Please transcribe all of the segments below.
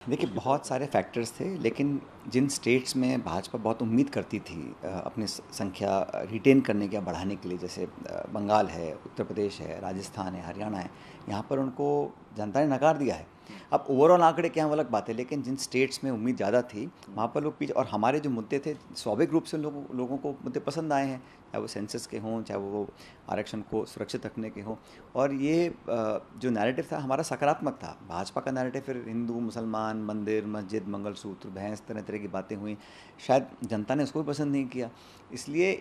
देखिए, बहुत सारे फैक्टर्स थे, लेकिन जिन स्टेट्स में भाजपा बहुत उम्मीद करती थी अपनी संख्या रिटेन करने के या बढ़ाने के लिए, जैसे बंगाल है, उत्तर प्रदेश है, राजस्थान है, हरियाणा है, यहाँ पर उनको जनता ने नकार दिया है। अब ओवरऑल आंकड़े क्या हैं वो अलग बात है, लेकिन जिन स्टेट्स में उम्मीद ज़्यादा थी वहाँ पर लोग पीछे, और हमारे जो मुद्दे थे स्वाभाविक रूप से लोगों को मुद्दे पसंद आए हैं, चाहे वो सेंसस के हों, चाहे वो आरक्षण को सुरक्षित रखने के हों। और ये जो नैरेटिव था हमारा सकारात्मक था। भाजपा का नैरेटिव फिर हिंदू, मुसलमान, मंदिर, मस्जिद, मंगलसूत्र, भैंस, तरह तरह की बातें हुई। शायद जनता ने उसको भी पसंद नहीं किया। इसलिए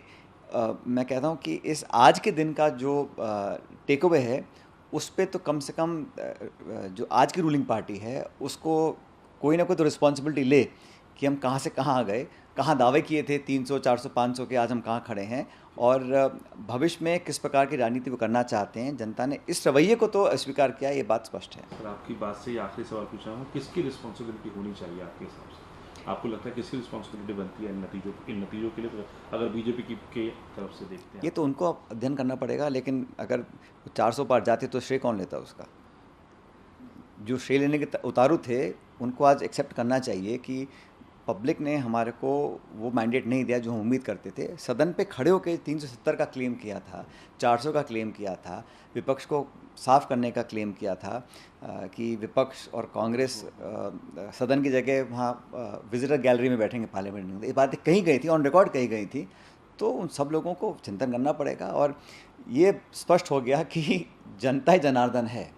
मैं कहता हूँ कि इस आज के दिन का जो टेक अवे है, उस पे तो कम से कम जो आज की रूलिंग पार्टी है उसको कोई ना कोई तो रिस्पॉन्सिबिलिटी ले कि हम कहाँ से कहाँ आ गए, कहाँ दावे किए थे 300, 400, 500 के, आज हम कहाँ खड़े हैं, और भविष्य में किस प्रकार की राजनीति वो करना चाहते हैं। जनता ने इस रवैये को तो अस्वीकार किया, ये बात स्पष्ट है। सर, आपकी बात से ही आखिरी सवाल पूछ रहा हूँ, किसकी रिस्पॉन्सिबिलिटी होनी चाहिए आपके हिसाब से? आपको लगता है किसकी रिस्पॉन्सिबिलिटी बनती है इन नतीजों के लिए, अगर बीजेपी की के तरफ से देखते हैं? ये तो उनको अब अध्ययन करना पड़ेगा, लेकिन अगर 400 पार जाते तो श्रेय कौन लेता उसका? जो श्रेय लेने के उतारू थे उनको आज एक्सेप्ट करना चाहिए कि पब्लिक ने हमारे को वो मैंडेट नहीं दिया जो हम उम्मीद करते थे। सदन पे खड़े होकर 370 का क्लेम किया था, 400 का क्लेम किया था, विपक्ष को साफ करने का क्लेम किया था कि विपक्ष और कांग्रेस सदन की जगह वहाँ विजिटर गैलरी में बैठेंगे, पार्लियामेंट में। ये बातें कही गई थी, ऑन रिकॉर्ड कही गई थी। तो उन सब लोगों को चिंतन करना पड़ेगा, और ये स्पष्ट हो गया कि जनता ही जनार्दन है,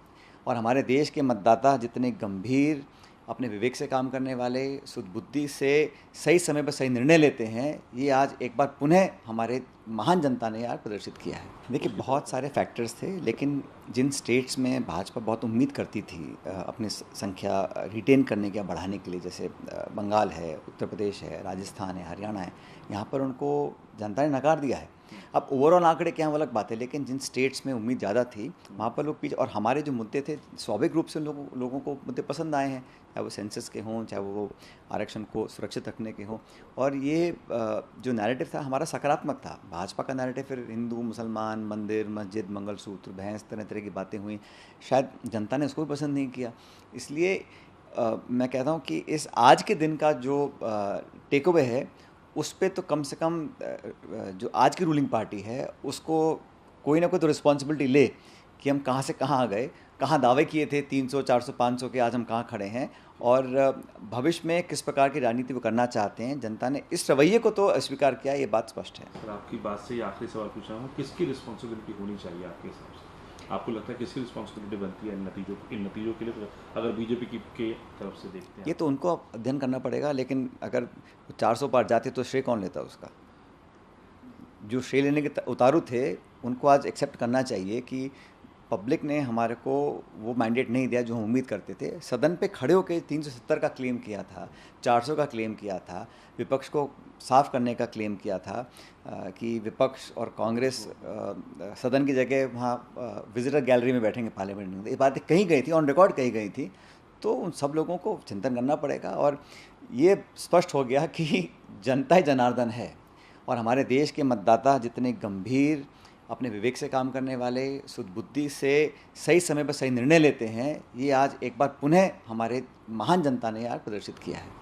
और हमारे देश के मतदाता जितने गंभीर, अपने विवेक से काम करने वाले, शुद्ध बुद्धि से सही समय पर सही निर्णय लेते हैं, ये आज एक बार पुनः हमारे महान जनता ने यार प्रदर्शित किया है। देखिए, बहुत सारे फैक्टर्स थे, लेकिन जिन स्टेट्स में भाजपा बहुत उम्मीद करती थी अपनी संख्या रिटेन करने के या बढ़ाने के लिए, जैसे बंगाल है, उत्तर प्रदेश है, राजस्थान है, हरियाणा है, यहाँ पर उनको जनता ने नकार दिया है। अब ओवरऑल आंकड़े क्या हैं वो अलग बात है, लेकिन जिन स्टेट्स में उम्मीद ज़्यादा थी वहाँ पर लोग पीछे, और हमारे जो मुद्दे थे स्वाभाविक रूप से लोगों को मुद्दे पसंद आए हैं, चाहे वो सेंसस के हों, चाहे वो आरक्षण को सुरक्षित रखने के हों। और ये जो नैरेटिव था हमारा सकारात्मक था। भाजपा का नैरेटिव फिर हिंदू, मुसलमान, मंदिर, मस्जिद, मंगलसूत्र, भैंस, तरह तरह की बातें हुई। शायद जनता ने उसको भी पसंद नहीं किया। इसलिए मैं कहता हूँ कि इस आज के दिन का जो टेक अवे है, उस पे तो कम से कम जो आज की रूलिंग पार्टी है उसको कोई ना कोई तो रिस्पॉन्सिबिलिटी ले कि हम कहाँ से कहाँ आ गए, कहाँ दावे किए थे 300, 400, 500 के, आज हम कहाँ खड़े हैं, और भविष्य में किस प्रकार की राजनीति वो करना चाहते हैं। जनता ने इस रवैये को तो अस्वीकार किया, ये बात स्पष्ट है। सर, आपकी बात से ही आखिरी सवाल पूछ रहा हूँ, किसकी रिस्पॉन्सिबिलिटी होनी चाहिए आपके हिसाब से? आपको लगता है किसकी रिस्पॉन्सिबिलिटी बनती है इन नतीजों के लिए, अगर बीजेपी की के तरफ से देखते हैं? ये तो उनको अध्ययन करना पड़ेगा, लेकिन अगर 400 पार जाते तो श्रेय कौन लेता उसका? जो श्रेय लेने के उतारू थे उनको आज एक्सेप्ट करना चाहिए कि पब्लिक ने हमारे को वो मैंडेट नहीं दिया जो हम उम्मीद करते थे। सदन पे खड़े होकर 370 का क्लेम किया था, 400 का क्लेम किया था, विपक्ष को साफ करने का क्लेम किया था कि विपक्ष और कांग्रेस सदन की जगह वहाँ विजिटर गैलरी में बैठेंगे, पार्लियामेंट में। ये बातें कही गई थी, ऑन रिकॉर्ड कही गई थी। तो उन सब लोगों को चिंतन करना पड़ेगा, और ये स्पष्ट हो गया कि जनता ही जनार्दन है, और हमारे देश के मतदाता जितने गंभीर, अपने विवेक से काम करने वाले, शुद्ध बुद्धि से सही समय पर सही निर्णय लेते हैं, ये आज एक बार पुनः हमारे महान जनता ने यार प्रदर्शित किया है।